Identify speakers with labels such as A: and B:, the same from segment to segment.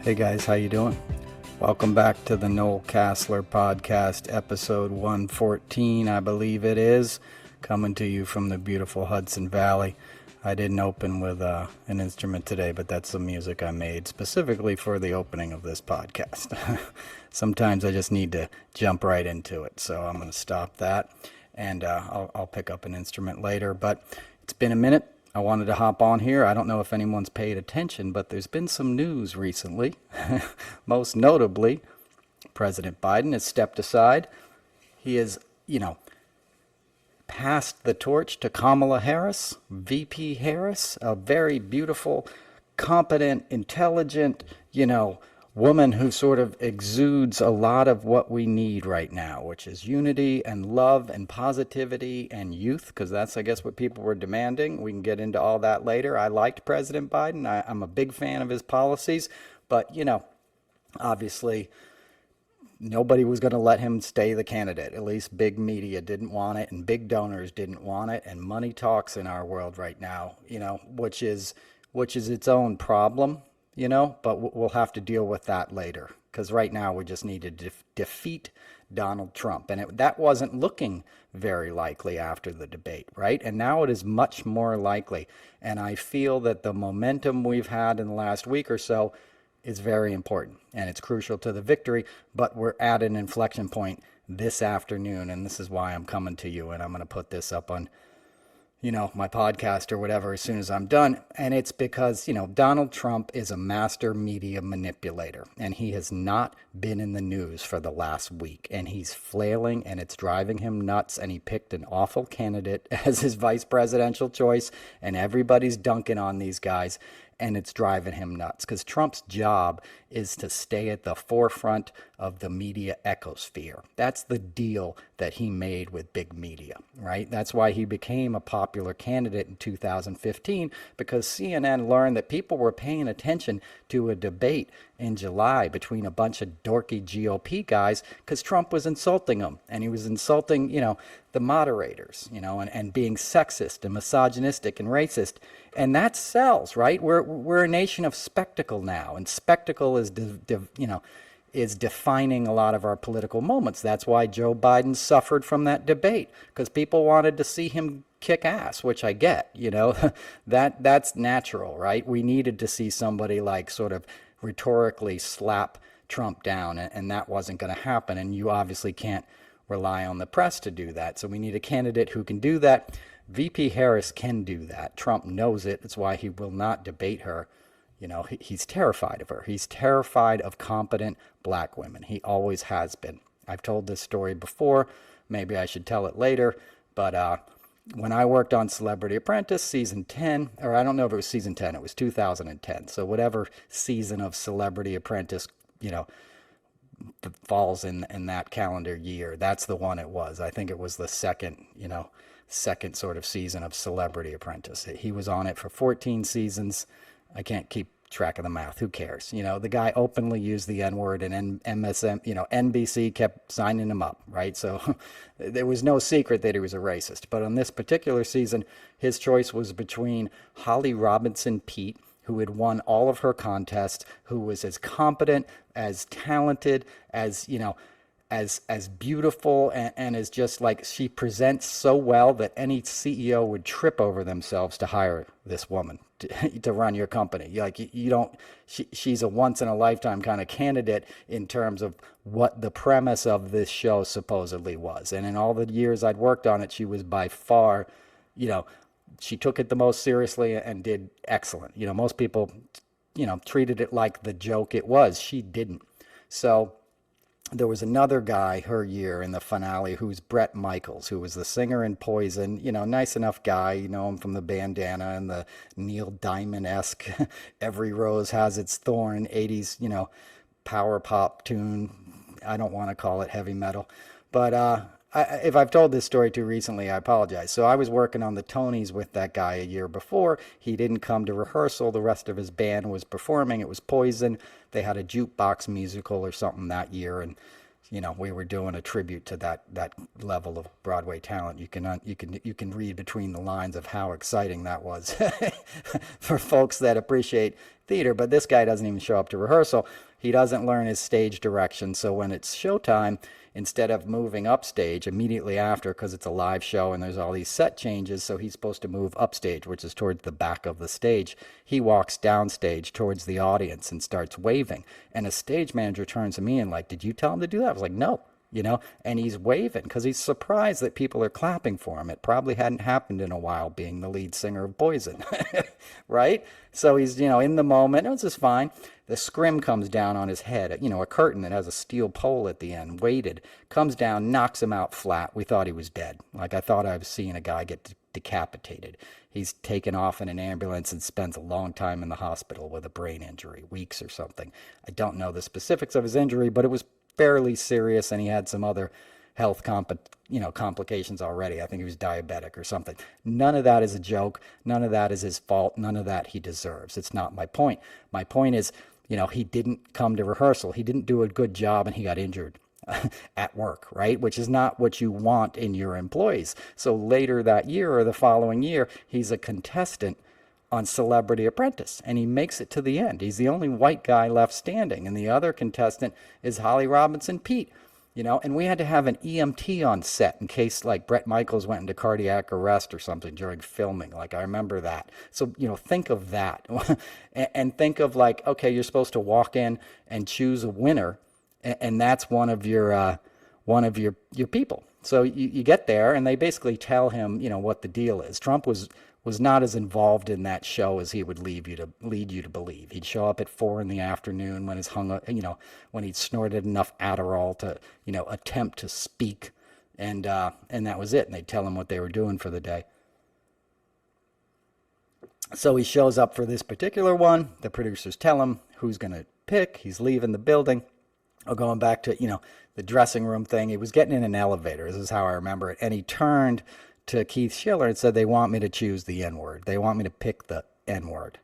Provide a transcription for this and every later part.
A: Hey guys, how you doing? Welcome back to the Noel Casler podcast, episode 114, I believe it is, coming to you from the beautiful Hudson Valley. I didn't open with an instrument today, but that's the music I made specifically for the opening of this podcast. Sometimes I just need to jump right into it, so I'm going to stop that, and I'll pick up an instrument later. But it's been a minute. I wanted to hop on here. I don't know if anyone's paid attention, but there's been some news recently. Most notably, President Biden has stepped aside. He has, passed the torch to Kamala Harris, VP Harris, a very beautiful, competent, intelligent, woman who sort of exudes a lot of what we need right now, which is unity and love and positivity and youth, because that's, I guess, what people were demanding. We can get into all that later. I liked President Biden. I'm a big fan of his policies, but, obviously nobody was going to let him stay the candidate. At least big media didn't want it, and big donors didn't want it, and money talks in our world right now, which is its own problem. But we'll have to deal with that later, because right now we just need to defeat Donald Trump. And that wasn't looking very likely after the debate, right? And now it is much more likely. And I feel that the momentum we've had in the last week or so is very important, and it's crucial to the victory. But we're at an inflection point this afternoon, and this is why I'm coming to you, and I'm going to put this up on my podcast or whatever as soon as I'm done. And it's because, Donald Trump is a master media manipulator, and he has not been in the news for the last week, and he's flailing, and it's driving him nuts. And he picked an awful candidate as his vice presidential choice, and everybody's dunking on these guys, and it's driving him nuts, because Trump's job is to stay at the forefront of the media ecosphere. That's the deal that he made with big media, right? That's why he became a popular candidate in 2015, because CNN learned that people were paying attention to a debate in July between a bunch of dorky GOP guys, because Trump was insulting them, and he was insulting, the moderators, and being sexist and misogynistic and racist. And that sells, right? We're a nation of spectacle now, and spectacle is is defining a lot of our political moments. That's why Joe Biden suffered from that debate, because people wanted to see him kick ass, which I get, that's natural, right? We needed to see somebody like sort of rhetorically slap Trump down, and that wasn't going to happen. And you obviously can't rely on the press to do that. So we need a candidate who can do that. VP Harris can do that. Trump knows it. It's why he will not debate her. He's terrified of her. He's terrified of competent black women. He always has been. I've told this story before. Maybe I should tell it later. But when I worked on Celebrity Apprentice season 10, or I don't know if it was season 10, it was 2010. So whatever season of Celebrity Apprentice, falls in that calendar year, that's the one it was. I think it was the second sort of season of Celebrity Apprentice. He was on it for 14 seasons. I can't keep track of the math. Who cares? The guy openly used the N-word, and MSM, NBC kept signing him up, right? So there was no secret that he was a racist. But on this particular season, his choice was between Holly Robinson Pete, who had won all of her contests, who was as competent, as talented, as as beautiful, and as just like, she presents so well that any CEO would trip over themselves to hire this woman to run your company. Like, you don't, she's a once in a lifetime kind of candidate in terms of what the premise of this show supposedly was. And in all the years I'd worked on it, she was by far, she took it the most seriously and did excellent. Most people, treated it like the joke it was. She didn't. So there was another guy her year in the finale who's Bret Michaels, who was the singer in Poison, nice enough guy, him from the bandana and the Neil Diamond-esque Every Rose Has Its Thorn 80s, power pop tune. I don't want to call it heavy metal, but if I've told this story too recently, I apologize. So I was working on the Tonys with that guy a year before. He didn't come to rehearsal. The rest of his band was performing. It was Poison. They had a jukebox musical or something that year, and we were doing a tribute to that level of Broadway talent. You can read between the lines of how exciting that was for folks that appreciate theater, but this guy doesn't even show up to rehearsal. He doesn't learn his stage direction. So when it's showtime, instead of moving upstage immediately after, because it's a live show and there's all these set changes, so he's supposed to move upstage, which is towards the back of the stage. He walks downstage towards the audience and starts waving. And a stage manager turns to me and like, did you tell him to do that? I was like, no. And he's waving because he's surprised that people are clapping for him. It probably hadn't happened in a while, being the lead singer of Poison, right? So he's, in the moment. It was just fine. The scrim comes down on his head, a curtain that has a steel pole at the end, weighted, comes down, knocks him out flat. We thought he was dead. Like I thought I was seeing a guy get decapitated. He's taken off in an ambulance and spends a long time in the hospital with a brain injury, weeks or something. I don't know the specifics of his injury, but it was fairly serious, and he had some other health complications already. I think he was diabetic or something. None of that is a joke. None of that is his fault. None of that he deserves. It's not my point. My point is, he didn't come to rehearsal. He didn't do a good job, and he got injured at work, right? Which is not what you want in your employees. So later that year or the following year, he's a contestant on Celebrity Apprentice, and he makes it to the end. He's the only white guy left standing, and the other contestant is Holly Robinson Pete, and we had to have an EMT on set in case like Bret Michaels went into cardiac arrest or something during filming. Like I remember that. So, think of that and think of like, okay, you're supposed to walk in and choose a winner, and that's one of your people. So you get there, and they basically tell him, what the deal is. Trump was not as involved in that show as he would lead you to believe. He'd show up at 4 PM when when he'd snorted enough Adderall to, attempt to speak, and that was it. And they'd tell him what they were doing for the day. So he shows up for this particular one. The producers tell him who's going to pick. He's leaving the building. Or going back to, the dressing room thing. He was getting in an elevator. This is how I remember it. And he turned to Keith Schiller and said, they want me to choose the N-word. They want me to pick the N-word,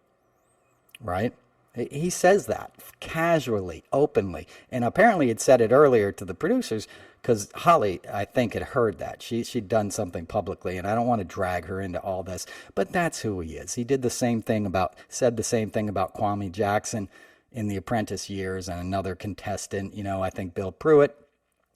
A: right? He says that casually, openly. And apparently he'd said it earlier to the producers because Holly, I think, had heard that. She'd done something publicly, and I don't want to drag her into all this, but that's who he is. He said the same thing about Kwame Jackson in the Apprentice years, and another contestant, I think Bill Pruitt,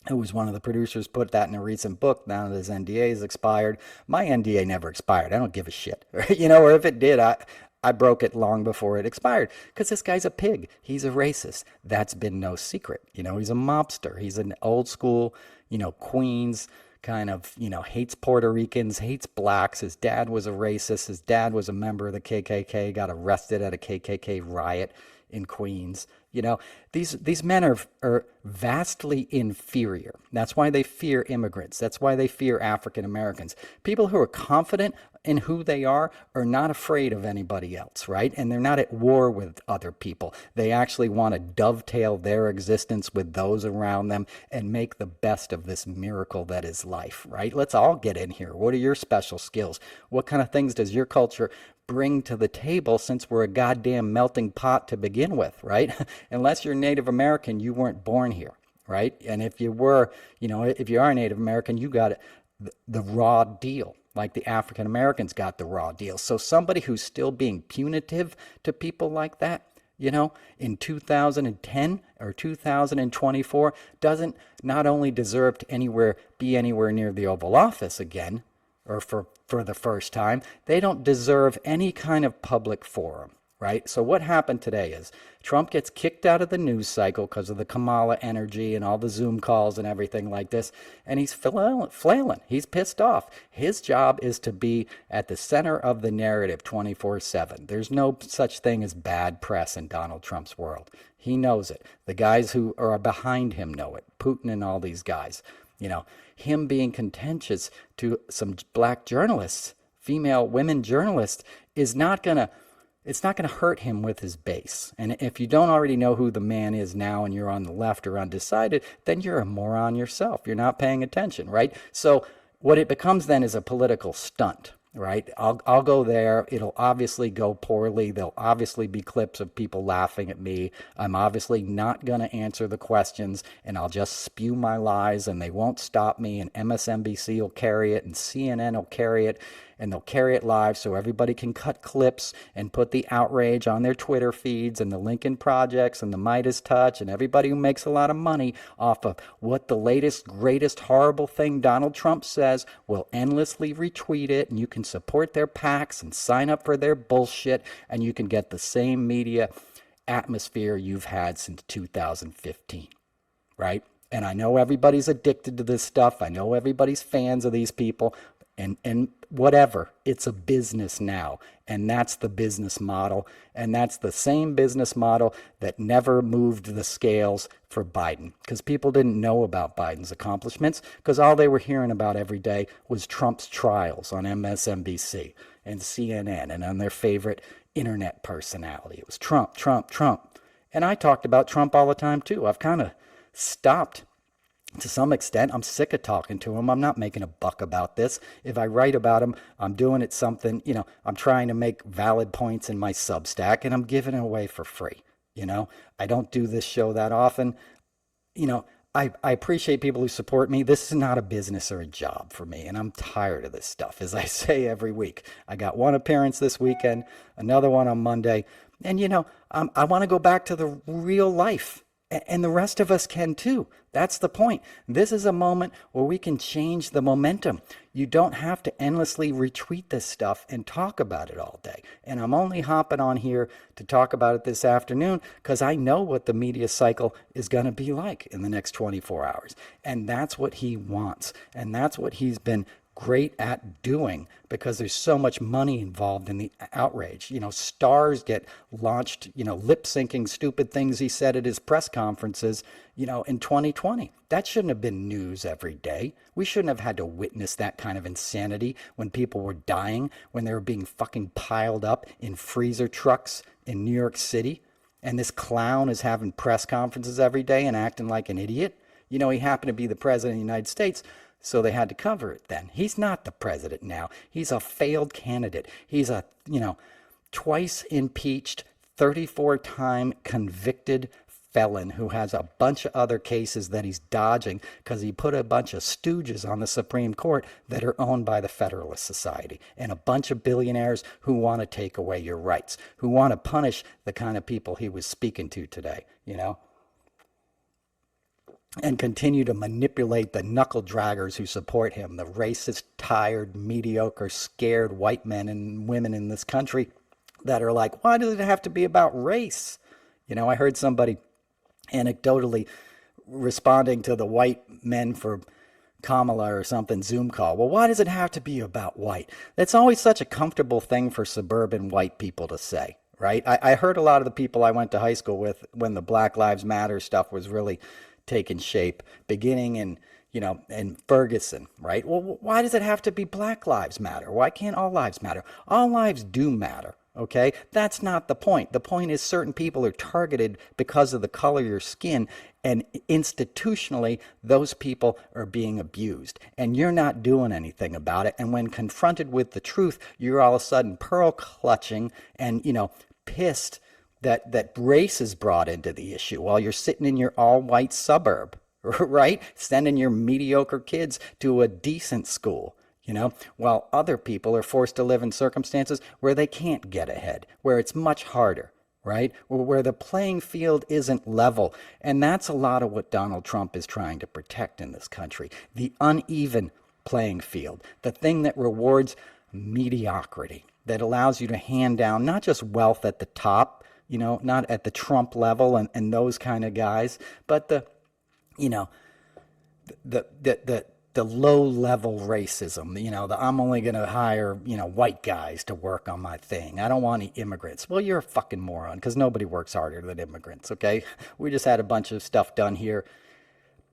A: who was one of the producers, put that in a recent book. Now that his NDA is expired. My NDA never expired. I don't give a shit. Or if it did, I broke it long before it expired. Because this guy's a pig. He's a racist. That's been no secret. He's a mobster. He's an old school, Queens kind of, hates Puerto Ricans, hates blacks. His dad was a racist. His dad was a member of the KKK, got arrested at a KKK riot in Queens. These men are vastly inferior. That's why they fear immigrants. That's why they fear African Americans. People who are confident in who they are not afraid of anybody else, right? And they're not at war with other people. They actually want to dovetail their existence with those around them and make the best of this miracle that is life, right? Let's all get in here. What are your special skills? What kind of things does your culture bring to the table, since we're a goddamn melting pot to begin with, right? Unless you're Native American, you weren't born here, right? And if you were, if you are Native American, you got the raw deal, like the African Americans got the raw deal. So somebody who's still being punitive to people like that, in 2010 or 2024, doesn't not only deserve to be anywhere near the Oval Office again, or for the first time, they don't deserve any kind of public forum, right? So what happened today is Trump gets kicked out of the news cycle because of the Kamala energy and all the Zoom calls and everything like this, and he's flailing. He's pissed off. His job is to be at the center of the narrative 24/7. There's no such thing as bad press in Donald Trump's world. He knows it. The guys who are behind him know it. Putin and all these guys. Him being contentious to some black journalists, women journalists, it's not gonna hurt him with his base. And if you don't already know who the man is now and you're on the left or undecided, then you're a moron yourself. You're not paying attention, right? So what it becomes then is a political stunt, right? I'll go there. It'll obviously go poorly. There'll obviously be clips of people laughing at me. I'm obviously not going to answer the questions, and I'll just spew my lies, and they won't stop me, and MSNBC will carry it, and CNN will carry it, and they'll carry it live so everybody can cut clips and put the outrage on their Twitter feeds, and the Lincoln Projects and the Midas Touch and everybody who makes a lot of money off of what the latest, greatest, horrible thing Donald Trump says will endlessly retweet it, and you can support their PACs and sign up for their bullshit, and you can get the same media atmosphere you've had since 2015, right? And I know everybody's addicted to this stuff. I know everybody's fans of these people, and whatever. It's a business now, and that's the business model, and that's the same business model that never moved the scales for Biden, because people didn't know about Biden's accomplishments, because all they were hearing about every day was Trump's trials on MSNBC and CNN and on their favorite internet personality. It was Trump, Trump, Trump. And I talked about Trump all the time too. I've kind of stopped to some extent. I'm sick of talking to him. I'm not making a buck about this. If I write about him, I'm doing it something, I'm trying to make valid points in my Substack, and I'm giving it away for free. I don't do this show that often. I appreciate people who support me. This is not a business or a job for me, and I'm tired of this stuff, as I say every week. I got one appearance this weekend, another one on Monday, and I want to go back to the real life. And the rest of us can too. That's the point. This is a moment where we can change the momentum. You don't have to endlessly retweet this stuff and talk about it all day. And I'm only hopping on here to talk about it this afternoon because I know what the media cycle is going to be like in the next 24 hours. And that's what he wants. And that's what he's been great at doing, because there's so much money involved in the outrage. Stars get launched, lip syncing stupid things he said at his press conferences, in 2020. That shouldn't have been news every day. We shouldn't have had to witness that kind of insanity when people were dying, when they were being fucking piled up in freezer trucks in New York City. And this clown is having press conferences every day and acting like an idiot. He happened to be the president of the United States, so they had to cover it then. He's not the president now. He's a failed candidate. He's a, twice impeached, 34-time convicted felon who has a bunch of other cases that he's dodging because he put a bunch of stooges on the Supreme Court that are owned by the Federalist Society, and a bunch of billionaires who want to take away your rights, who want to punish the kind of people he was speaking to today, and continue to manipulate the knuckle draggers who support him, the racist, tired, mediocre, scared white men and women in this country that are like, why does it have to be about race? I heard somebody anecdotally responding to the white men for Kamala or something Zoom call. Well, why does it have to be about white? That's always such a comfortable thing for suburban white people to say, right? I heard a lot of the people I went to high school with when the Black Lives Matter stuff was really taking shape, beginning in Ferguson, right? Well, why does it have to be Black Lives Matter? Why can't all lives matter? All lives do matter, okay? That's not the point. The point is certain people are targeted because of the color of your skin, and institutionally, those people are being abused, and you're not doing anything about it. And when confronted with the truth, you're all of a sudden pearl clutching and, pissed that race is brought into the issue while you're sitting in your all-white suburb, right? Sending your mediocre kids to a decent school, while other people are forced to live in circumstances where they can't get ahead, where it's much harder, right? Where the playing field isn't level. And that's a lot of what Donald Trump is trying to protect in this country. The uneven playing field, the thing that rewards mediocrity, that allows you to hand down not just wealth at the top, not at the Trump level and those kind of guys, but the low level racism, the I'm only going to hire, white guys to work on my thing. I don't want any immigrants. Well, you're a fucking moron, because nobody works harder than immigrants, okay? We just had a bunch of stuff done here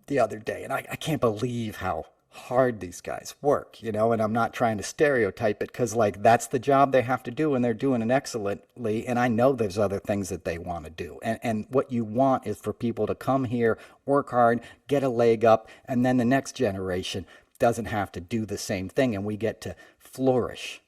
A: the other day, and I can't believe how hard these guys work, and I'm not trying to stereotype it, because that's the job they have to do, and they're doing it excellently. And I know there's other things that they want to do, and what you want is for people to come here, work hard, get a leg up, and then the next generation doesn't have to do the same thing, and we get to flourish.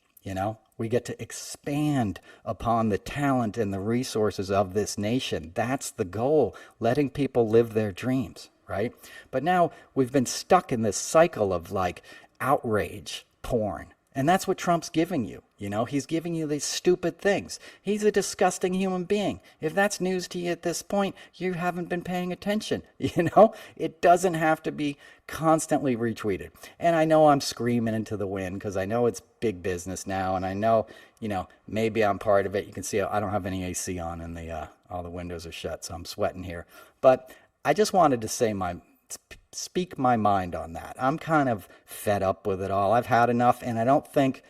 A: We get to expand upon the talent and the resources of this nation. That's the goal, letting people live their dreams, right? But now we've been stuck in this cycle of outrage porn And that's what Trump's giving you. You know, he's giving you these stupid things. He's a disgusting human being. If that's news to you at this point, you haven't been paying attention. You know, it doesn't have to be constantly retweeted. And I know I'm screaming into the wind because I know it's big business now. And I know, you know, maybe I'm part of it. You can see I don't have any AC on and all the windows are shut, so I'm sweating here. But I just wanted to speak my mind on that. I'm kind of fed up with it all. I've had enough, and I don't think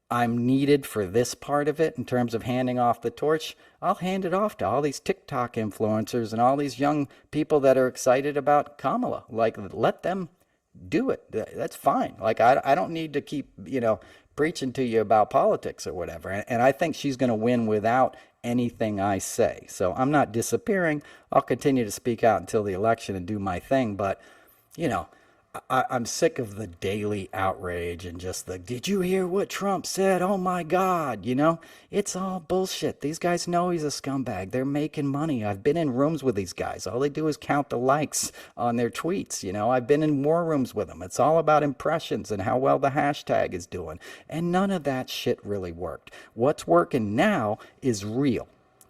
A: I'm needed for this part of it in terms of handing off the torch. I'll hand it off to all these TikTok influencers and all these young people that are excited about Kamala. Like, let them do it. That's fine. Like, I don't need to keep, you know, preaching to you about politics or whatever. And I think she's going to win without anything I say. So I'm not disappearing. I'll continue to speak out until the election and do my thing. But, you know, I'm sick of the daily outrage and just did you hear what Trump said? Oh my God, you know, it's all bullshit. These guys know he's a scumbag. They're making money. I've been in rooms with these guys. All they do is count the likes on their tweets. You know, I've been in war rooms with them. It's all about impressions and how well the hashtag is doing. And none of that shit really worked. What's working now is real.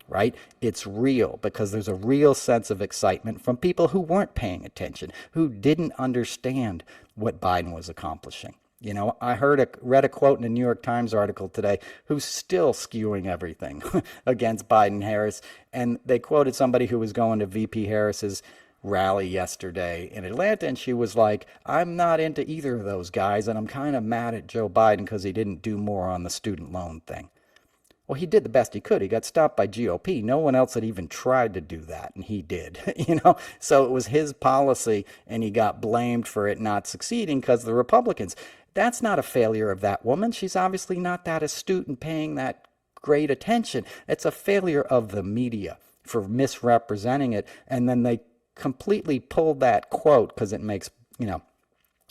A: Right? It's real because there's a real sense of excitement from people who weren't paying attention, who didn't understand what Biden was accomplishing. You know, I read a quote in a New York Times article today who's still skewing everything against Biden Harris. And they quoted somebody who was going to VP Harris's rally yesterday in Atlanta, and she was like, I'm not into either of those guys, and I'm kind of mad at Joe Biden because he didn't do more on the student loan thing. Well, he did the best he could. He got stopped by GOP. No one else had even tried to do that, and he did. You know, so it was his policy, and he got blamed for it not succeeding because of the Republicans. That's not a failure of that woman. She's obviously not that astute and paying that great attention. It's a failure of the media for misrepresenting it, and then they completely pulled that quote because it makes, you know,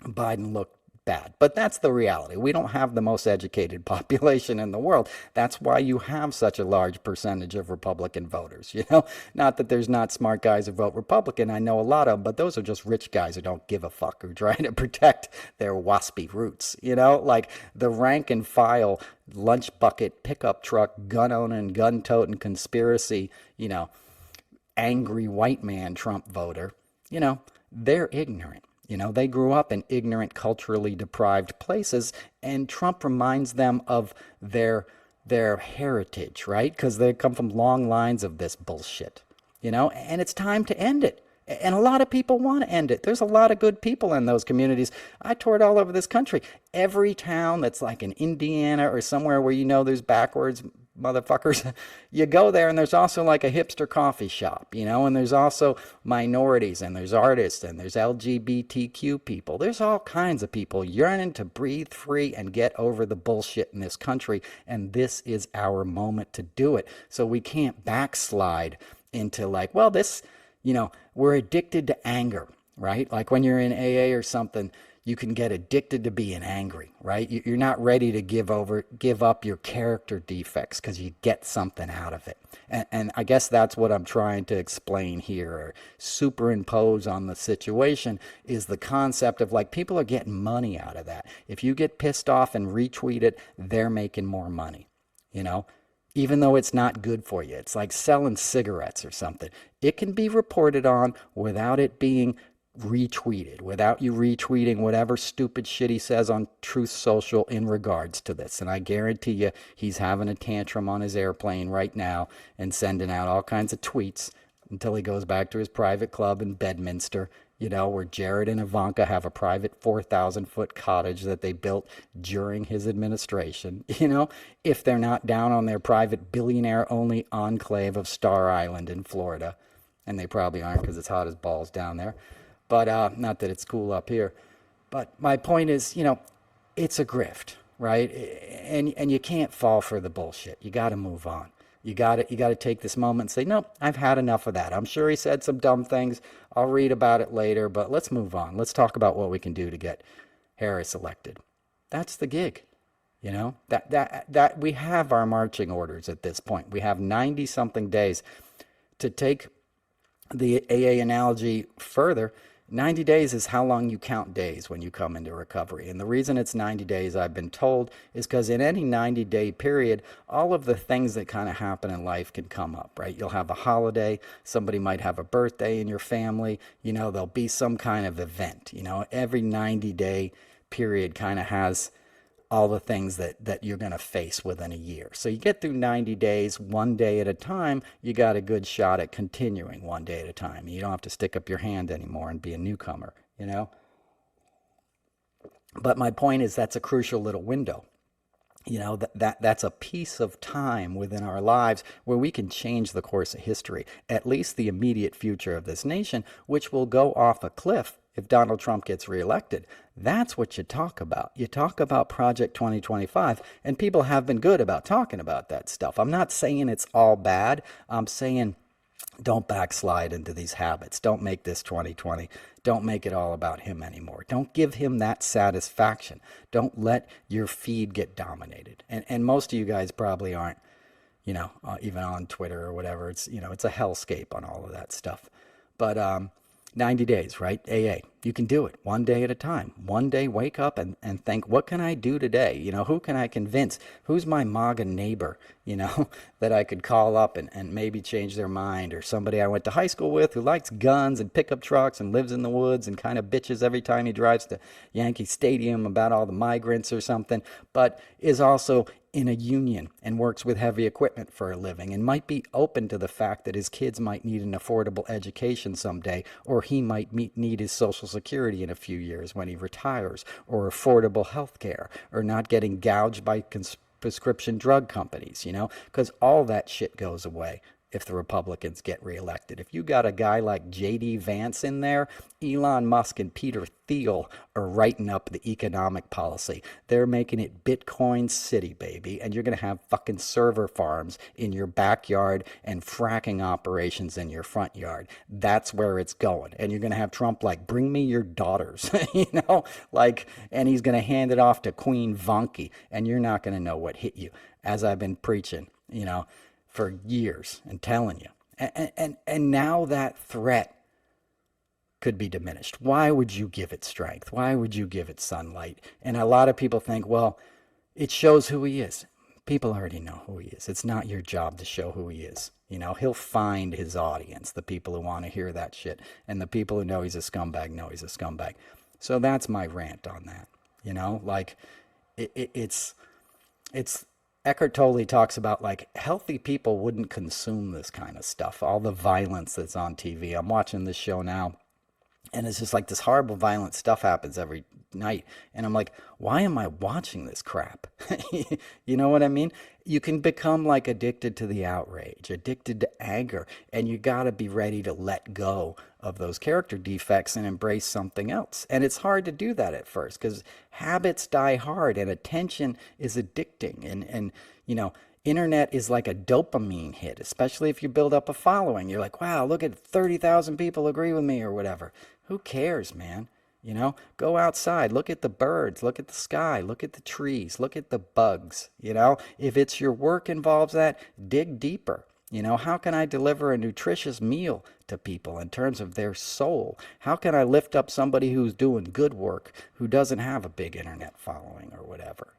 A: Biden look bad. But that's the reality. We don't have the most educated population in the world. That's why you have such a large percentage of Republican voters. You know, not that there's not smart guys who vote Republican. I know a lot of them, but those are just rich guys who don't give a fuck, who try to protect their waspy roots. You know, like the rank and file, lunch bucket, pickup truck, gun owning, gun toting, conspiracy, you know, angry white man Trump voter, you know, they're ignorant. You know, they grew up in ignorant, culturally deprived places, and Trump reminds them of their heritage, right? Because they come from long lines of this bullshit, you know, and it's time to end it. And a lot of people want to end it. There's a lot of good people in those communities. I toured all over this country. Every town that's like in Indiana or somewhere where you know there's backwards motherfuckers, you go there and there's also like a hipster coffee shop, you know, and there's also minorities and there's artists and there's LGBTQ people. There's all kinds of people yearning to breathe free and get over the bullshit in this country. And this is our moment to do it. So we can't backslide into like, well, this, you know, we're addicted to anger, right? Like when you're in AA or something, you can get addicted to being angry, right? You're not ready to give up your character defects because you get something out of it. And I guess that's what I'm trying to explain here, or superimpose on the situation, is the concept of like people are getting money out of that. If you get pissed off and retweet it, they're making more money, you know? Even though it's not good for you. It's like selling cigarettes or something. It can be reported on without it being retweeted, without you retweeting whatever stupid shit he says on Truth Social in regards to this. And I guarantee you he's having a tantrum on his airplane right now and sending out all kinds of tweets until he goes back to his private club in Bedminster, you know, where Jared and Ivanka have a private 4,000-foot cottage that they built during his administration, you know, if they're not down on their private billionaire-only enclave of Star Island in Florida. And they probably aren't because it's hot as balls down there. But not that it's cool up here. But my point is, you know, it's a grift, right? And you can't fall for the bullshit. You got to move on. You got to take this moment and say, no, I've had enough of that. I'm sure he said some dumb things. I'll read about it later, but let's move on. Let's talk about what we can do to get Harris elected. That's the gig. You know, that we have our marching orders at this point. We have 90-something days to take the AA analogy further. 90 days is how long you count days when you come into recovery. And the reason it's 90 days, I've been told, is because in any 90-day period, all of the things that kind of happen in life can come up, right? You'll have a holiday, somebody might have a birthday in your family, there'll be some kind of event. Every 90-day period kind of has all the things that you're going to face within a year. So you get through 90 days, one day at a time, you got a good shot at continuing one day at a time. You don't have to stick up your hand anymore and be a newcomer. But my point is that's a crucial little window. That's a piece of time within our lives where we can change the course of history, at least the immediate future of this nation, which will go off a cliff if Donald Trump gets reelected. That's what you talk about. You talk about Project 2025, and people have been good about talking about that stuff. I'm not saying it's all bad. I'm saying don't backslide into these habits. Don't make this 2020. Don't make it all about him anymore. Don't give him that satisfaction. Don't let your feed get dominated. And most of you guys probably aren't, even on Twitter or whatever. It's, it's a hellscape on all of that stuff. But 90 days, right? AA. You can do it one day at a time. One day, wake up and think, what can I do today? Who can I convince? Who's my MAGA neighbor, that I could call up and maybe change their mind? Or somebody I went to high school with who likes guns and pickup trucks and lives in the woods and kind of bitches every time he drives to Yankee Stadium about all the migrants or something, but is also in a union and works with heavy equipment for a living and might be open to the fact that his kids might need an affordable education someday, or he might need his Social Security in a few years when he retires, or affordable health care, or not getting gouged by prescription drug companies, because all that shit goes away if the Republicans get reelected. If you got a guy like J.D. Vance in there, Elon Musk and Peter Thiel are writing up the economic policy. They're making it Bitcoin City, baby. And you're going to have fucking server farms in your backyard and fracking operations in your front yard. That's where it's going. And you're going to have Trump like, bring me your daughters, and he's going to hand it off to Queen Vanki. And you're not going to know what hit you, as I've been preaching, for years and telling you. And now that threat could be diminished. Why would you give it strength? Why would you give it sunlight? And a lot of people think, well, it shows who he is. People already know who he is. It's not your job to show who he is. He'll find his audience, the people who want to hear that shit. And the people who know he's a scumbag know he's a scumbag. So that's my rant on that. It's Eckhart Tolle talks about healthy people wouldn't consume this kind of stuff, all the violence that's on TV. I'm watching this show now, and it's just this horrible violent stuff happens every night. And I'm like, why am I watching this crap? You know what I mean? You can become addicted to the outrage, addicted to anger, and you got to be ready to let go of those character defects and embrace something else. And it's hard to do that at first because habits die hard and attention is addicting. And internet is like a dopamine hit, especially if you build up a following. You're like, wow, look at 30,000 people agree with me or whatever. Who cares, man? Go outside, look at the birds, look at the sky, look at the trees, look at the bugs. If it's your work involves that, dig deeper. How can I deliver a nutritious meal to people in terms of their soul? How can I lift up somebody who's doing good work, who doesn't have a big internet following or whatever,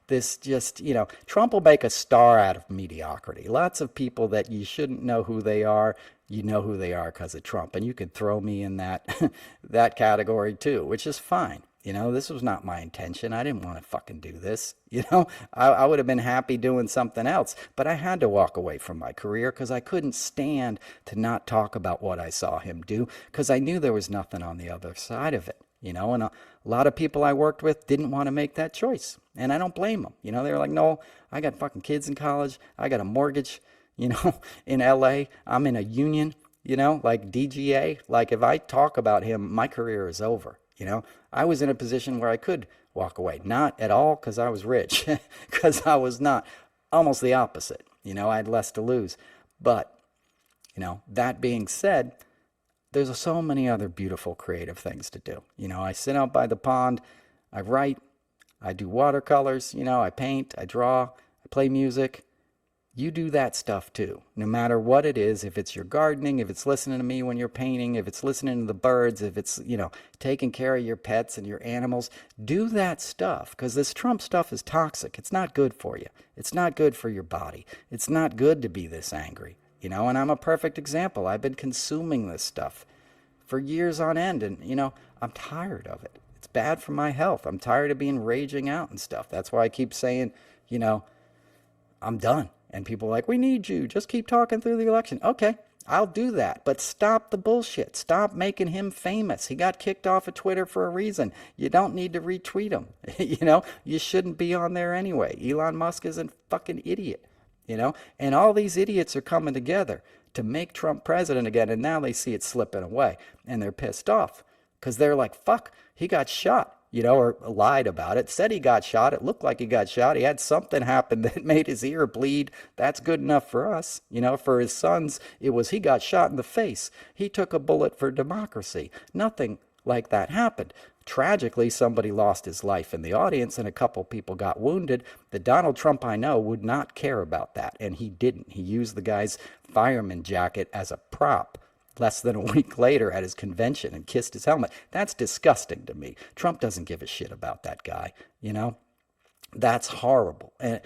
A: This just, Trump will make a star out of mediocrity. Lots of people that you shouldn't know who they are, you know who they are because of Trump. And you can throw me in that that category too, which is fine. This was not my intention. I didn't want to fucking do this. I would have been happy doing something else. But I had to walk away from my career because I couldn't stand to not talk about what I saw him do because I knew there was nothing on the other side of it. And a lot of people I worked with didn't want to make that choice. And I don't blame them. They were like, no, I got fucking kids in college. I got a mortgage, in LA. I'm in a union, like DGA. If I talk about him, my career is over. I was in a position where I could walk away. Not at all because I was rich, because I was not. Almost the opposite. I had less to lose. But, that being said, there's so many other beautiful creative things to do. I sit out by the pond, I write, I do watercolors, I paint, I draw, I play music. You do that stuff too, no matter what it is. If it's your gardening, if it's listening to me when you're painting, if it's listening to the birds, if it's, taking care of your pets and your animals, do that stuff, because this Trump stuff is toxic. It's not good for you. It's not good for your body. It's not good to be this angry, and I'm a perfect example. I've been consuming this stuff for years on end, and, I'm tired of it. It's bad for my health. I'm tired of being raging out and stuff. That's why I keep saying, I'm done. And people are like, we need you. Just keep talking through the election. Okay, I'll do that. But stop the bullshit. Stop making him famous. He got kicked off of Twitter for a reason. You don't need to retweet him. You shouldn't be on there anyway. Elon Musk is a fucking idiot. And all these idiots are coming together to make Trump president again. And now they see it slipping away. And they're pissed off because they're like, fuck, he got shot. Or lied about it, said he got shot. It looked like he got shot. He had something happen that made his ear bleed. That's good enough for us. For his sons, it was he got shot in the face. He took a bullet for democracy. Nothing like that happened. Tragically, somebody lost his life in the audience and a couple people got wounded. The Donald Trump I know would not care about that, and he didn't. He used the guy's fireman jacket as a prop less than a week later at his convention and kissed his helmet. That's disgusting to me. Trump doesn't give a shit about that guy. That's horrible. And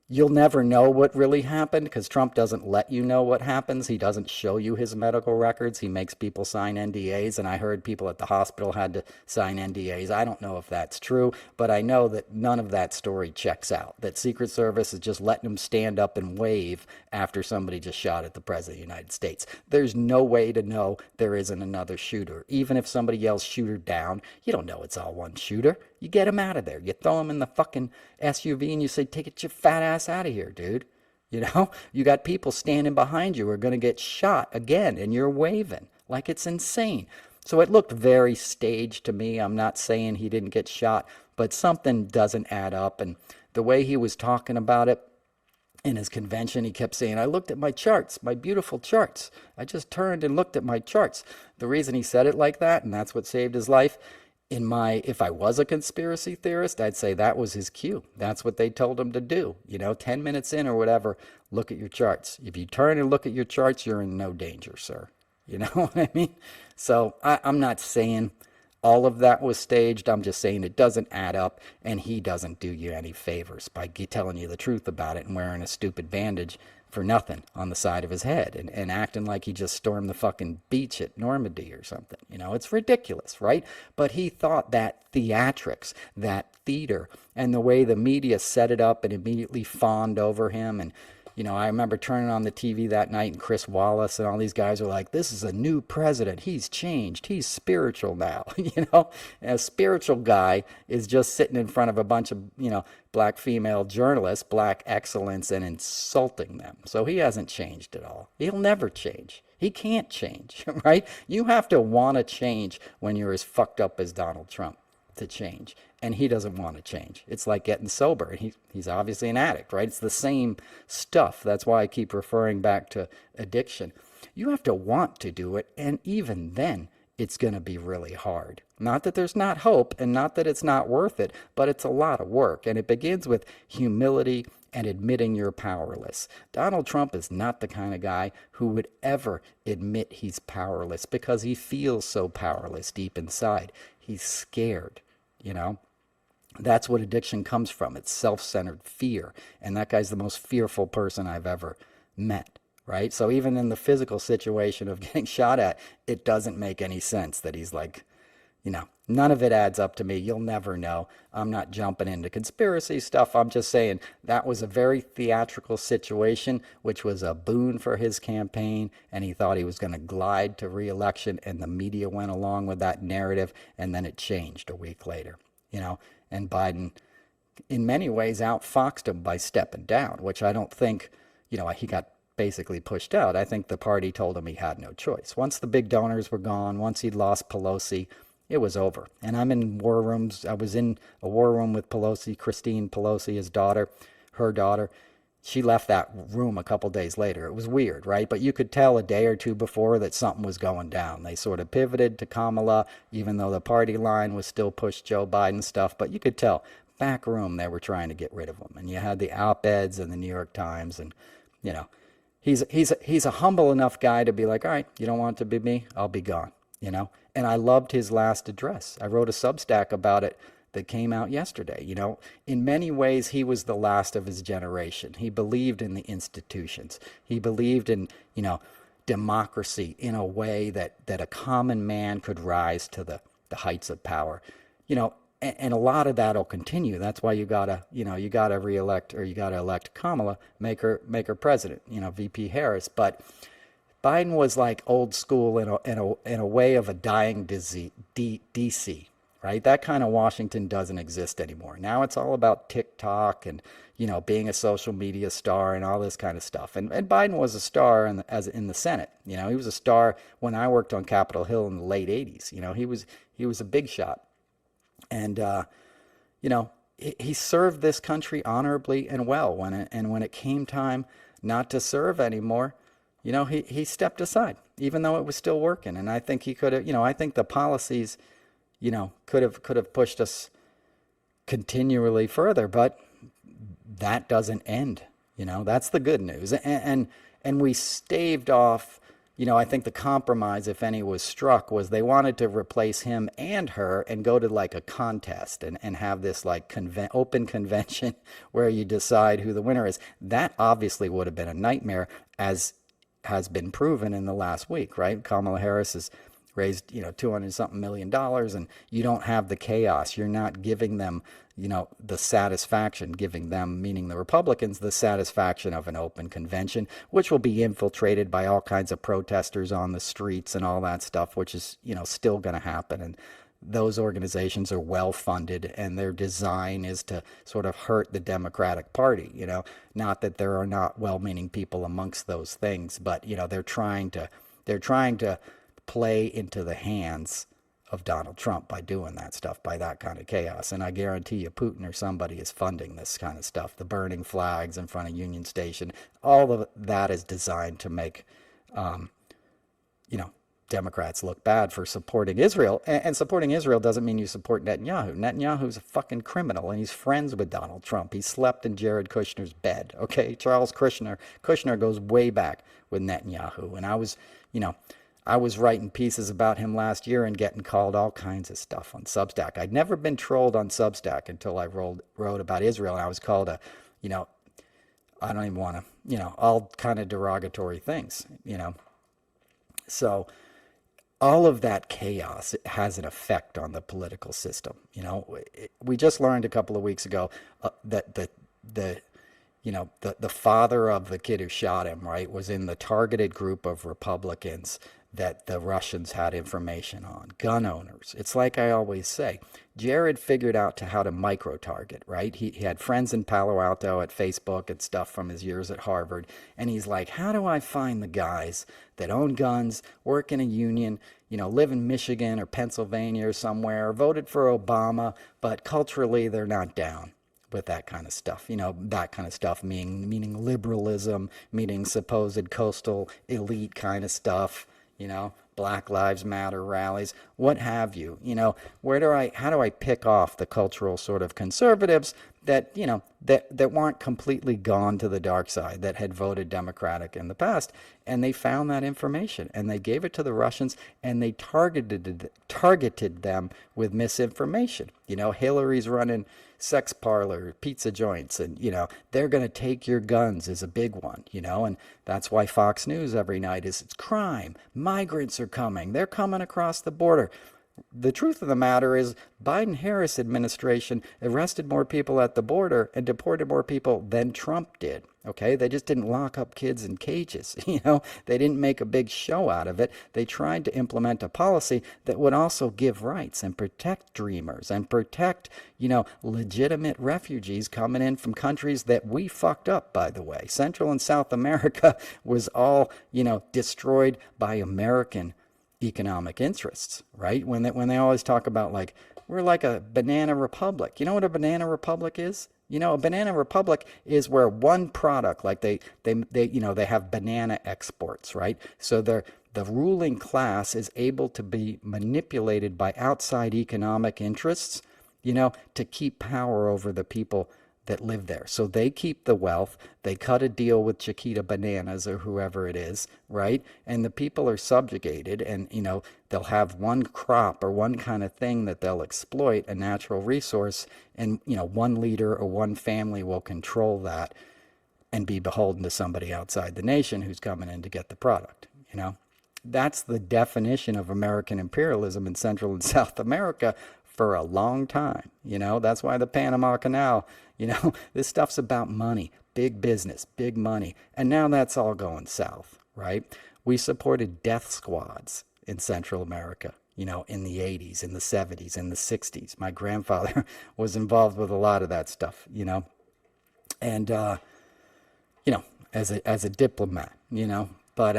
A: you'll never know what really happened because Trump doesn't let you know what happens. He doesn't show you his medical records. He makes people sign NDAs, and I heard people at the hospital had to sign NDAs. I don't know if that's true, but I know that none of that story checks out, that Secret Service is just letting him stand up and wave after somebody just shot at the President of the United States. There's no way to know there isn't another shooter. Even if somebody yells shooter down, you don't know it's all one shooter. You get him out of there. You throw him in the fucking SUV and you say, take it your fat ass out of here, dude. You got people standing behind you who are going to get shot again, and you're waving like it's insane. So it looked very staged to me. I'm not saying he didn't get shot, but something doesn't add up. And the way he was talking about it in his convention, he kept saying, I looked at my charts, my beautiful charts. I just turned and looked at my charts. The reason he said it like that, and that's what saved his life, if I was a conspiracy theorist, I'd say that was his cue. That's what they told him to do. 10 minutes in or whatever, look at your charts. If you turn and look at your charts, you're in no danger, sir. You know what I mean? So I'm not saying all of that was staged. I'm just saying it doesn't add up, and he doesn't do you any favors by telling you the truth about it and wearing a stupid bandage for nothing on the side of his head and acting like he just stormed the fucking beach at Normandy or something. It's ridiculous, right? But he thought that theatrics, that theater, and the way the media set it up and immediately fawned over him. And I remember turning on the TV that night and Chris Wallace and all these guys were like, this is a new president. He's changed. He's spiritual now. And a spiritual guy is just sitting in front of a bunch of, black female journalists, black excellence, and insulting them. So he hasn't changed at all. He'll never change. He can't change, right? You have to want to change when you're as fucked up as Donald Trump to change. And he doesn't want to change. It's like getting sober. He's obviously an addict, right? It's the same stuff. That's why I keep referring back to addiction. You have to want to do it, and even then, it's going to be really hard. Not that there's not hope, and not that it's not worth it, but it's a lot of work, and it begins with humility and admitting you're powerless. Donald Trump is not the kind of guy who would ever admit he's powerless because he feels so powerless deep inside. He's scared, That's what addiction comes from. It's self-centered fear. And that guy's the most fearful person I've ever met, right? So even in the physical situation of getting shot at, it doesn't make any sense that he's like, none of it adds up to me. You'll never know. I'm not jumping into conspiracy stuff. I'm just saying that was a very theatrical situation, which was a boon for his campaign. And he thought he was going to glide to re-election, and the media went along with that narrative. And then it changed a week later, and Biden, in many ways, outfoxed him by stepping down, which I don't think, he got basically pushed out. I think the party told him he had no choice. Once the big donors were gone, once he'd lost Pelosi, it was over. And I'm in war rooms. I was in a war room with Pelosi, Christine Pelosi, his daughter, her daughter. She left that room a couple days later. It was weird, right? But you could tell a day or two before that something was going down. They sort of pivoted to Kamala, even though the party line was still push Joe Biden stuff. But you could tell back room they were trying to get rid of him. And you had the op-eds in the New York Times, and you know, he's a humble enough guy to be like, all right, you don't want it to be me, I'll be gone. And I loved his last address. I wrote a Substack about it that came out yesterday. In many ways, he was the last of his generation. He believed in the institutions. He believed in, democracy in a way that a common man could rise to the heights of power. And a lot of that'll continue. That's why you gotta reelect, or you gotta elect Kamala, make her president, VP Harris. But Biden was like old school in a way of a dying DC, right? That kind of Washington doesn't exist anymore. Now it's all about TikTok and, being a social media star and all this kind of stuff. And Biden was a star in the Senate. He was a star when I worked on Capitol Hill in the late 80s. He was a big shot. And, he served this country honorably and well. When it came time not to serve anymore, he stepped aside, even though it was still working. And I think he could have, I think the policies, could have pushed us continually further, but that doesn't end. That's the good news. And we staved off, I think the compromise, if any was struck, was they wanted to replace him and her and go to like a contest and have this like open convention where you decide who the winner is. That obviously would have been a nightmare, as has been proven in the last week, right? Kamala Harris has raised, $200-something million, and you don't have the chaos. You're not giving them, the satisfaction, giving them, meaning the Republicans, the satisfaction of an open convention, which will be infiltrated by all kinds of protesters on the streets and all that stuff, which is, still going to happen. And those organizations are well funded, and their design is to sort of hurt the Democratic Party. Not that there are not well-meaning people amongst those things, but they're trying to play into the hands of Donald Trump by doing that stuff, by that kind of chaos. And I guarantee you Putin or somebody is funding this kind of stuff. The burning flags in front of Union Station, all of that is designed to make Democrats look bad for supporting Israel. And supporting Israel doesn't mean you support Netanyahu. Netanyahu's a fucking criminal, and he's friends with Donald Trump. He slept in Jared Kushner's bed, okay? Charles Kushner goes way back with Netanyahu. And I was writing pieces about him last year and getting called all kinds of stuff on Substack. I'd never been trolled on Substack until I wrote about Israel, and I was called I don't even want to, all kind of derogatory things, So all of that chaos has an effect on the political system. We just learned a couple of weeks ago that the father of the kid who shot him, right, was in the targeted group of Republicans that the Russians had information on, gun owners. It's like I always say, Jared figured out how to micro-target, right? He had friends in Palo Alto at Facebook and stuff from his years at Harvard, and he's like, how do I find the guys that own guns, work in a union, live in Michigan or Pennsylvania or somewhere, voted for Obama, but culturally they're not down with that kind of stuff, that kind of stuff, meaning liberalism, meaning supposed coastal elite kind of stuff, Black Lives Matter rallies, what have you. How do I pick off the cultural sort of conservatives that, that weren't completely gone to the dark side, that had voted Democratic in the past? And they found that information, and they gave it to the Russians, and they targeted them with misinformation. Hillary's running sex parlor, pizza joints, and, they're going to take your guns is a big one, and that's why Fox News every night is, it's crime. Migrants are coming. They're coming across the border. The truth of the matter is Biden-Harris administration arrested more people at the border and deported more people than Trump did. Okay, they just didn't lock up kids in cages. They didn't make a big show out of it. They tried to implement a policy that would also give rights and protect dreamers and protect, legitimate refugees coming in from countries that we fucked up, by the way. Central and South America was all, destroyed by American economic interests, right? When they always talk about like, we're like a banana republic. You know what a banana republic is? A banana republic is where one product, like they have banana exports, right? So the ruling class is able to be manipulated by outside economic interests to keep power over the people that live there. So they keep the wealth. They cut a deal with Chiquita Bananas or whoever it is, right? And the people are subjugated, and they'll have one crop or one kind of thing that they'll exploit, a natural resource, and one leader or one family will control that and be beholden to somebody outside the nation who's coming in to get the product. That's the definition of American imperialism in Central and South America for a long time. That's why the Panama Canal, this stuff's about money, big business, big money. And now that's all going south, right? We supported death squads in Central America, in the 80s, in the 70s, in the 60s. My grandfather was involved with a lot of that stuff, and, as a diplomat, but,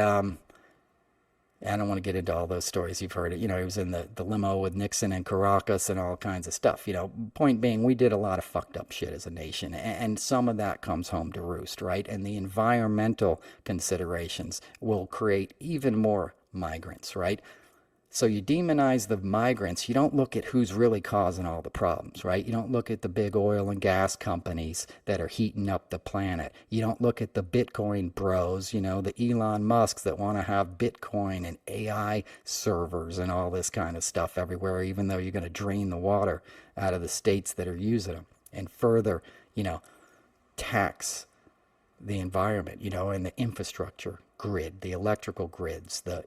A: I don't want to get into all those stories. You've heard it. He was in the limo with Nixon and Caracas and all kinds of stuff. Point being, we did a lot of fucked up shit as a nation. And some of that comes home to roost, right? And the environmental considerations will create even more migrants, right? So you demonize the migrants. You don't look at who's really causing all the problems, right? You don't look at the big oil and gas companies that are heating up the planet. You don't look at the Bitcoin bros, the Elon Musks that want to have Bitcoin and AI servers and all this kind of stuff everywhere, even though you're going to drain the water out of the states that are using them and further, tax the environment, and the infrastructure grid, the electrical grids, the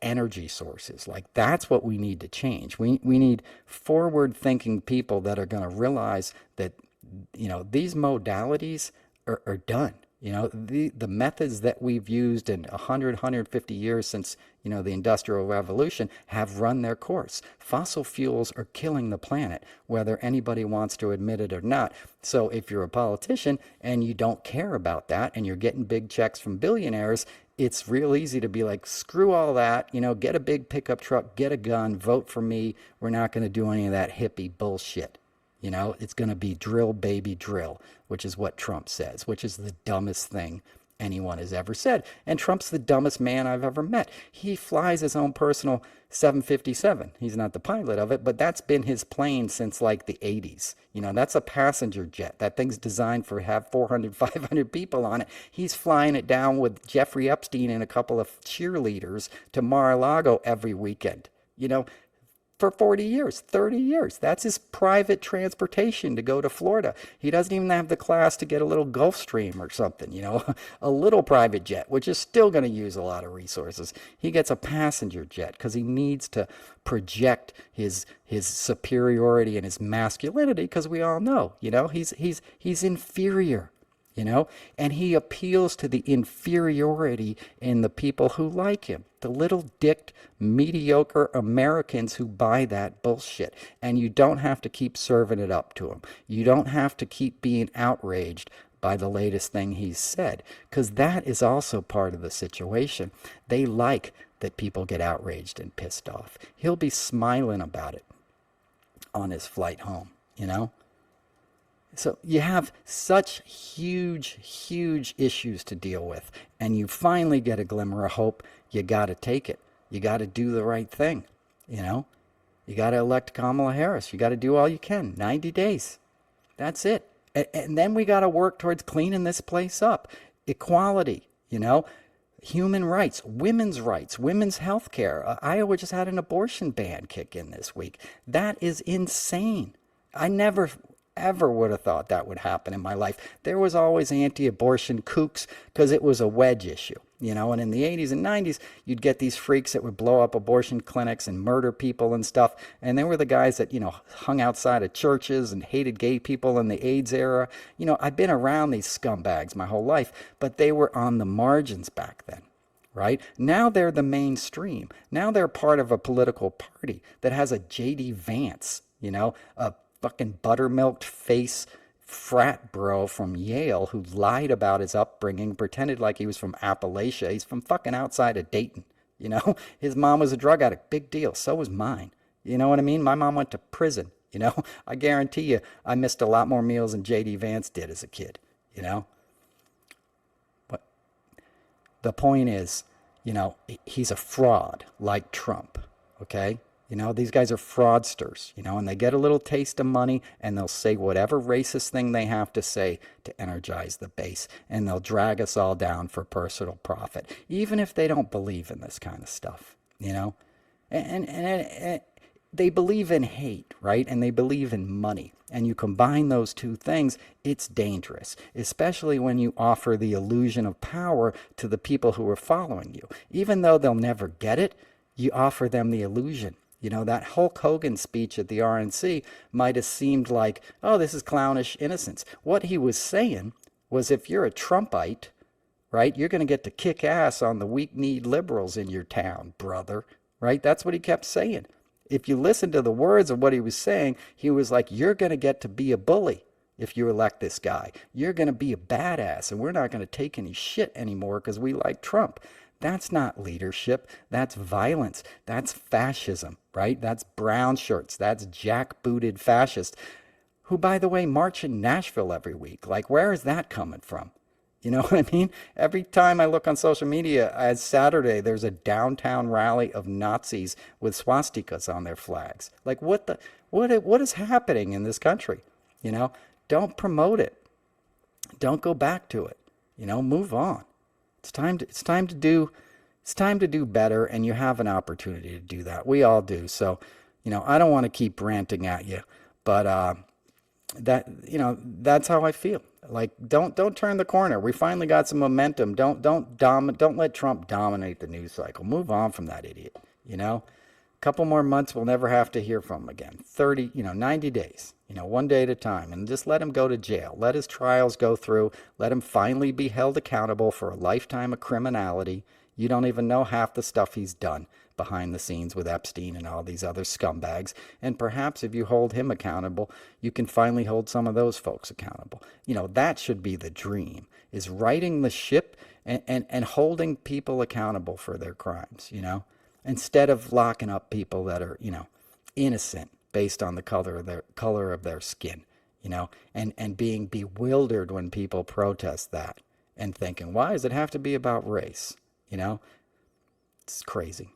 A: energy sources. Like, that's what we need to change. We need forward-thinking people that are going to realize that, these modalities are done. The methods that we've used in 150 years since, the Industrial Revolution have run their course. Fossil fuels are killing the planet, whether anybody wants to admit it or not. So if you're a politician and you don't care about that and you're getting big checks from billionaires, it's real easy to be like, screw all that, get a big pickup truck, get a gun, vote for me. We're not going to do any of that hippie bullshit. It's going to be drill, baby, drill, which is what Trump says, which is the dumbest thing anyone has ever said. And Trump's the dumbest man I've ever met. He flies his own personal 757. He's not the pilot of it, but that's been his plane since like the 80s. That's a passenger jet. That thing's designed for have 400, 500 people on it. He's flying it down with Jeffrey Epstein and a couple of cheerleaders to Mar-a-Lago every weekend. For 40 years, 30 years. That's his private transportation to go to Florida. He doesn't even have the class to get a little Gulfstream or something, a little private jet, which is still going to use a lot of resources. He gets a passenger jet because he needs to project his superiority and his masculinity, because we all know, he's inferior. And he appeals to the inferiority in the people who like him, the little dicked, mediocre Americans who buy that bullshit. And you don't have to keep serving it up to him. You don't have to keep being outraged by the latest thing he's said, because that is also part of the situation. They like that people get outraged and pissed off. He'll be smiling about it on his flight home, So you have such huge, huge issues to deal with, and you finally get a glimmer of hope. You got to take it. You got to do the right thing, You got to elect Kamala Harris. You got to do all you can. 90 days. That's it. And then we got to work towards cleaning this place up. Equality, human rights, women's health care. Iowa just had an abortion ban kick in this week. That is insane. I never ever would have thought that would happen in my life. There was always anti-abortion kooks because it was a wedge issue, and in the 80s and 90s, you'd get these freaks that would blow up abortion clinics and murder people and stuff. And they were the guys that, hung outside of churches and hated gay people in the AIDS era. I've been around these scumbags my whole life, but they were on the margins back then. Right? Now they're the mainstream. Now they're part of a political party that has a J.D. Vance, a fucking buttermilked face frat bro from Yale who lied about his upbringing, pretended like he was from Appalachia. He's from fucking outside of Dayton. His mom was a drug addict. Big deal. So was mine. You know what I mean? My mom went to prison. I guarantee you I missed a lot more meals than J.D. Vance did as a kid. But the point is, he's a fraud like Trump. Okay? These guys are fraudsters, and they get a little taste of money and they'll say whatever racist thing they have to say to energize the base. And they'll drag us all down for personal profit, even if they don't believe in this kind of stuff. And they believe in hate, right? And they believe in money. And you combine those two things, it's dangerous, especially when you offer the illusion of power to the people who are following you. Even though they'll never get it, you offer them the illusion. That Hulk Hogan speech at the RNC might have seemed like, oh, this is clownish innocence. What he was saying was, if you're a Trumpite, right, you're going to get to kick ass on the weak-kneed liberals in your town, brother, right? That's what he kept saying. If you listen to the words of what he was saying, he was like, you're going to get to be a bully if you elect this guy. You're going to be a badass, and we're not going to take any shit anymore because we like Trump. That's not leadership. That's violence. That's fascism, right? That's brown shirts. That's jackbooted fascists who, by the way, march in Nashville every week. Like, where is that coming from? You know what I mean? Every time I look on social media, as Saturday, there's a downtown rally of Nazis with swastikas on their flags. Like, what is happening in this country? Don't promote it. Don't go back to it. Move on. It's time to do better, and you have an opportunity to do that. We all do. So, I don't want to keep ranting at you, but that's how I feel. Like, don't turn the corner. We finally got some momentum. Don't let Trump dominate the news cycle. Move on from that idiot. A couple more months, we'll never have to hear from him again. 90 days. One day at a time, and just let him go to jail. Let his trials go through. Let him finally be held accountable for a lifetime of criminality. You don't even know half the stuff he's done behind the scenes with Epstein and all these other scumbags. And perhaps if you hold him accountable, you can finally hold some of those folks accountable. That should be the dream, is righting the ship and holding people accountable for their crimes, instead of locking up people that are, innocent based on the color of their skin, and being bewildered when people protest that and thinking, why does it have to be about race? It's crazy.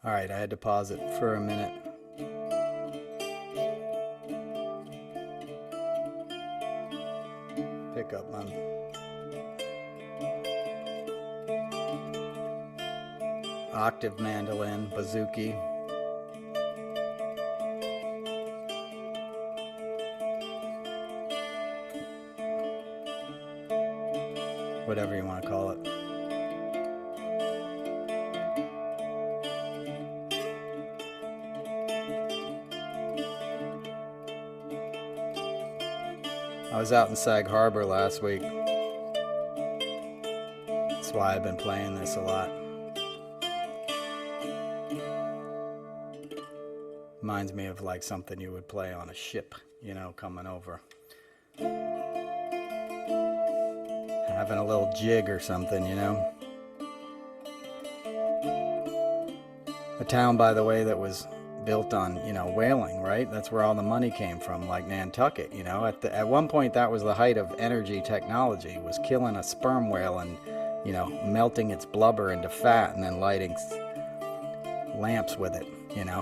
A: All right, I had to pause it for a minute. Pick up my octave mandolin, bouzouki. Whatever you want to call it. I was out in Sag Harbor last week. That's why I've been playing this a lot. Reminds me of like something you would play on a ship, coming over. Having a little jig or something, A town, by the way, that was built on, whaling, right? That's where all the money came from, like Nantucket, At one point, that was the height of energy technology, was killing a sperm whale and, melting its blubber into fat and then lighting lamps with it.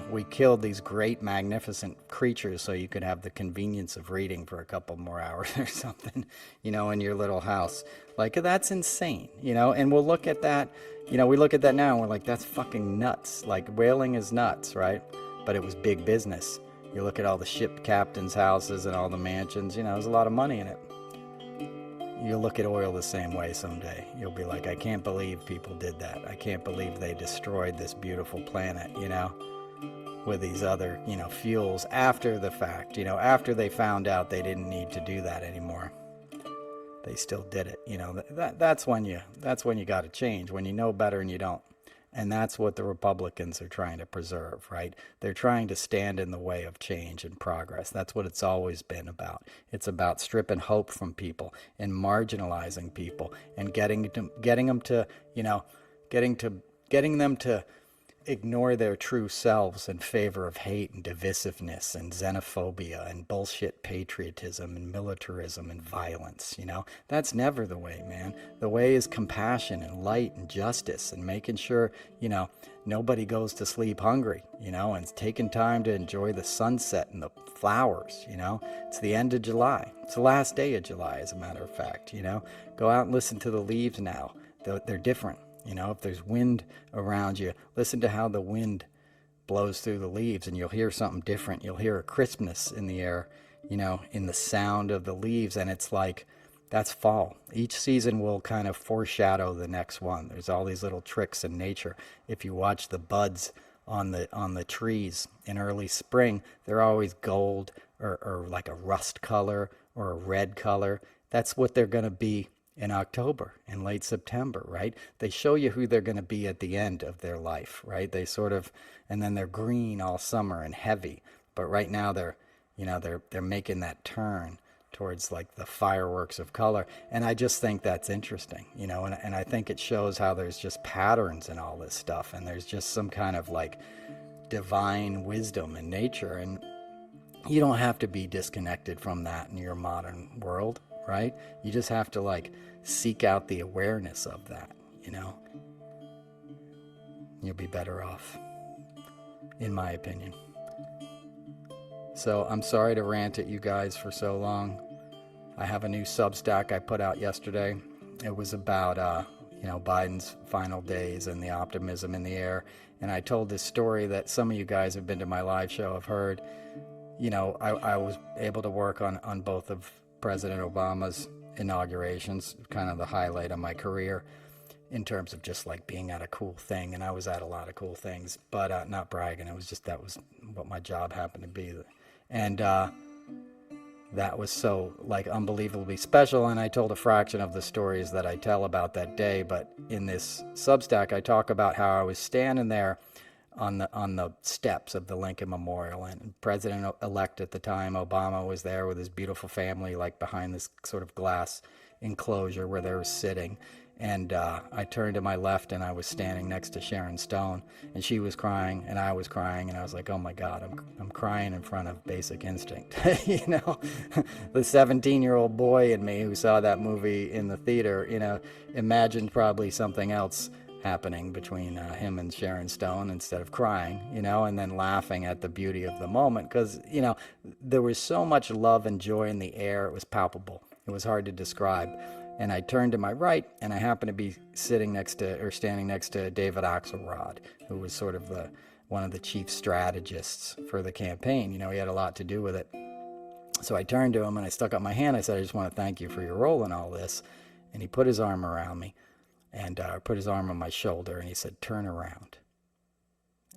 A: We killed these great, magnificent creatures so you could have the convenience of reading for a couple more hours or something, in your little house. Like, that's insane, and we'll look at that, we look at that now and we're like, that's fucking nuts. Like, whaling is nuts, right? But it was big business. You look at all the ship captains' houses and all the mansions, there's a lot of money in it. You'll look at oil the same way someday. You'll be like, I can't believe people did that. I can't believe they destroyed this beautiful planet, with these other, fuels after the fact, after they found out they didn't need to do that anymore. They still did it, that's when you got to change, when you know better and you don't. And that's what the Republicans are trying to preserve, right? They're trying to stand in the way of change and progress. That's what it's always been about. It's about stripping hope from people and marginalizing people and getting them to ignore their true selves in favor of hate and divisiveness and xenophobia and bullshit patriotism and militarism and violence, you know? That's never the way, man. The way is compassion and light and justice and making sure, you know, nobody goes to sleep hungry, you know, and taking time to enjoy the sunset and the flowers, you know? It's the end of July. It's the last day of July, as a matter of fact, you know? Go out and listen to the leaves now. They're different. You know, if there's wind around you, listen to how the wind blows through the leaves and you'll hear something different. You'll hear a crispness in the air, you know, in the sound of the leaves. And it's like, that's fall. Each season will kind of foreshadow the next one. There's all these little tricks in nature. If you watch the buds on the trees in early spring, they're always gold or like a rust color or a red color. That's what they're going to be in October, in late September, right? They show you who they're going to be at the end of their life, right? They sort of, and then they're green all summer and heavy. But right now they're, you know, they're making that turn towards like the fireworks of color. And I just think that's interesting, you know, and I think it shows how there's just patterns in all this stuff. And there's just some kind of like divine wisdom in nature. And you don't have to be disconnected from that in your modern world, right? You just have to like seek out the awareness of that, you know? You'll be better off, in my opinion. So I'm sorry to rant at you guys for so long. I have a new Substack I put out yesterday. It was about, you know, Biden's final days and the optimism in the air. And I told this story that some of you guys have been to my live show have heard. You know, I was able to work on both of President Obama's inaugurations, kind of the highlight of my career in terms of just like being at a cool thing. And I was at a lot of cool things, but not bragging. It was just, that was what my job happened to be. And that was so like unbelievably special. And I told a fraction of the stories that I tell about that day. But in this Substack, I talk about how I was standing there on the steps of the Lincoln Memorial, and President-elect at the time, Obama, was there with his beautiful family, like behind this sort of glass enclosure where they were sitting. And I turned to my left, and I was standing next to Sharon Stone, and she was crying, and I was crying, and I was like, oh my God, I'm crying in front of Basic Instinct. You know, the 17-year-old boy in me who saw that movie in the theater, you know, imagined probably something else happening between him and Sharon Stone instead of crying, you know, and then laughing at the beauty of the moment, because, you know, there was so much love and joy in the air. It was palpable. It was hard to describe. And I turned to my right, and I happened to be standing next to David Axelrod, who was sort of one of the chief strategists for the campaign. You know, he had a lot to do with it. So I turned to him and I stuck up my hand. I said, I just want to thank you for your role in all this. And he put his arm around me and put his arm on my shoulder, and he said, turn around.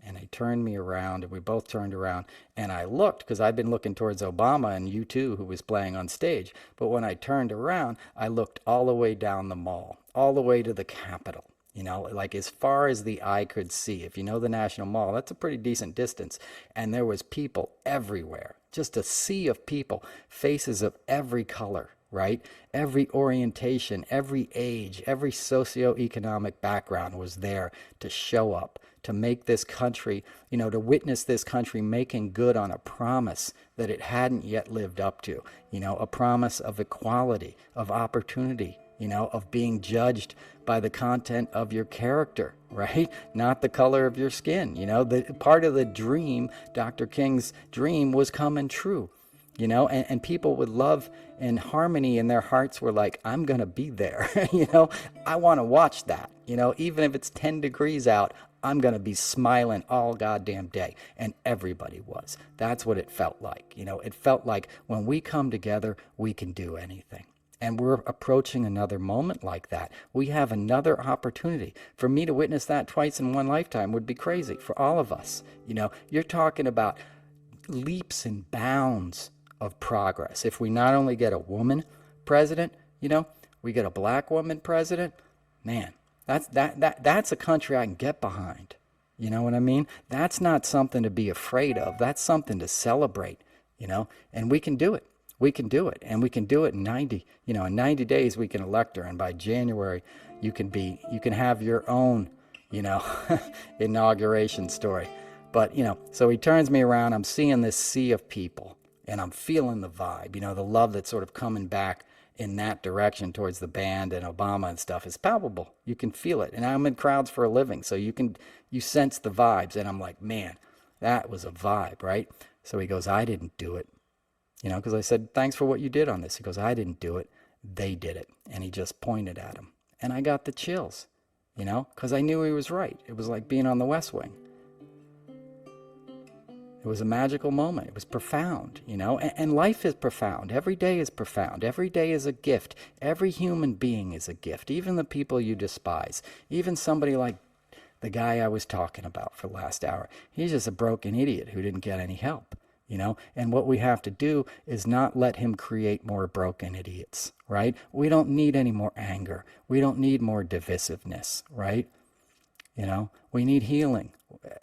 A: And he turned me around, and we both turned around, and I looked, because I'd been looking towards Obama and U2, who was playing on stage. But when I turned around, I looked all the way down the mall, all the way to the Capitol, you know, like as far as the eye could see. If you know the National Mall, that's a pretty decent distance. And there was people everywhere, just a sea of people, faces of every color, right? Every orientation, every age, every socioeconomic background was there to show up, to make this country, you know, to witness this country making good on a promise that it hadn't yet lived up to, you know, a promise of equality, of opportunity, you know, of being judged by the content of your character, right? Not the color of your skin. You know, the part of the dream, Dr. King's dream, was coming true. You know, and people with love and harmony in their hearts were like, I'm going to be there. You know, I want to watch that. You know, even if it's 10 degrees out, I'm going to be smiling all goddamn day. And everybody was. That's what it felt like. You know, it felt like when we come together, we can do anything. And we're approaching another moment like that. We have another opportunity. For me to witness that twice in one lifetime would be crazy for all of us. You know, you're talking about leaps and bounds of progress. If we not only get a woman president, you know, we get a black woman president, man, that's a country I can get behind. You know what I mean? That's not something to be afraid of. That's something to celebrate, you know, and we can do it. We can do it, and we can do it in 90, in 90 days we can elect her, and by January you can have your own you know, inauguration story. But, you know, so he turns me around. I'm seeing this sea of people and I'm feeling the vibe, you know, the love that's sort of coming back in that direction towards the band and Obama and stuff is palpable. You can feel it. And I'm in crowds for a living. So you sense the vibes. And I'm like, man, that was a vibe, right? So he goes, I didn't do it. You know, because I said, thanks for what you did on this. He goes, I didn't do it. They did it. And he just pointed at him. And I got the chills, you know, because I knew he was right. It was like being on the West Wing. It was a magical moment. It was profound, you know, and life is profound. Every day is profound. Every day is a gift. Every human being is a gift, even the people you despise. Even somebody like the guy I was talking about for the last hour. He's just a broken idiot who didn't get any help, you know, and what we have to do is not let him create more broken idiots, right? We don't need any more anger. We don't need more divisiveness, right? You know, we need healing.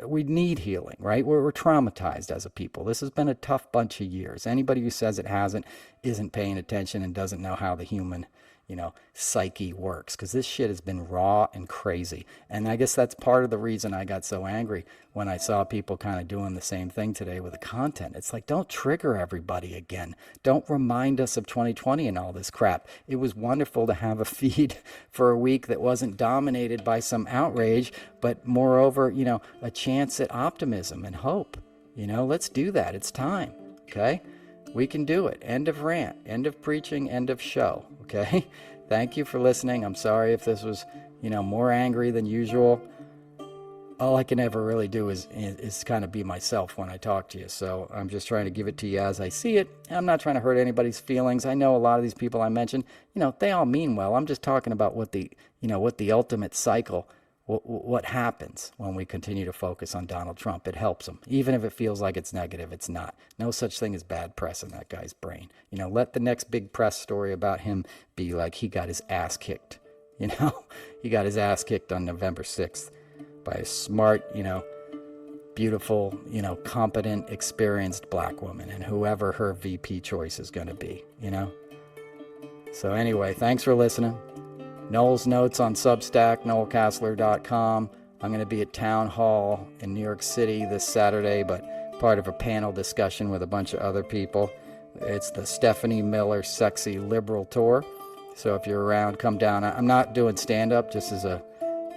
A: We need healing, right? We're traumatized as a people. This has been a tough bunch of years. Anybody who says it hasn't isn't paying attention and doesn't know how the human, you know, psyche works, because this shit has been raw and crazy. And I guess that's part of the reason I got so angry when I saw people kind of doing the same thing today with the content. It's like, don't trigger everybody again. Don't remind us of 2020 and all this crap. It was wonderful to have a feed for a week that wasn't dominated by some outrage, but moreover, you know, a chance at optimism and hope. You know, let's do that. It's time. Okay? We can do it. End of rant, end of preaching, end of show. Okay? Thank you for listening. I'm sorry if this was, you know, more angry than usual. All I can ever really do is kind of be myself when I talk to you. So I'm just trying to give it to you as I see it. I'm not trying to hurt anybody's feelings. I know a lot of these people I mentioned, you know, they all mean well. I'm just talking about what the, you know, what the ultimate cycle, what happens when we continue to focus on Donald Trump. It helps him. Even if it feels like it's negative, it's not. No such thing as bad press in that guy's brain. You know, let the next big press story about him be like he got his ass kicked. You know, he got his ass kicked on November 6th by a smart, you know, beautiful, you know, competent, experienced black woman, and whoever her VP choice is going to be, you know. So anyway, thanks for listening. Noel's notes on Substack, noelcasler.com. I'm going to be at Town Hall in New York City this Saturday, but part of a panel discussion with a bunch of other people. It's the Stephanie Miller Sexy Liberal Tour. So if you're around, come down. I'm not doing stand-up, just as a,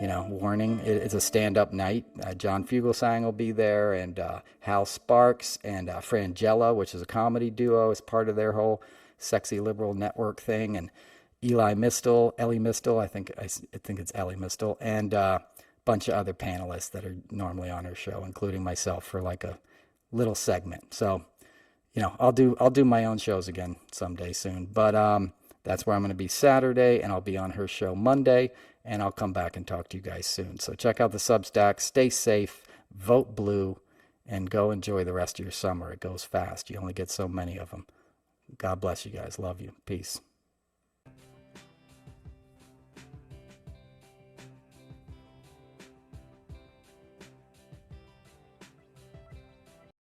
A: you know, warning. It's a stand-up night. John Fugelsang will be there, and Hal Sparks and Frangella, which is a comedy duo, is part of their whole Sexy Liberal Network thing, and Ellie Mistel, I think it's Ellie Mistel, and a bunch of other panelists that are normally on her show, including myself for like a little segment. So, you know, I'll do my own shows again someday soon. But that's where I'm going to be Saturday, and I'll be on her show Monday, and I'll come back and talk to you guys soon. So check out the Substack, stay safe, vote blue, and go enjoy the rest of your summer. It goes fast. You only get so many of them. God bless you guys. Love you. Peace.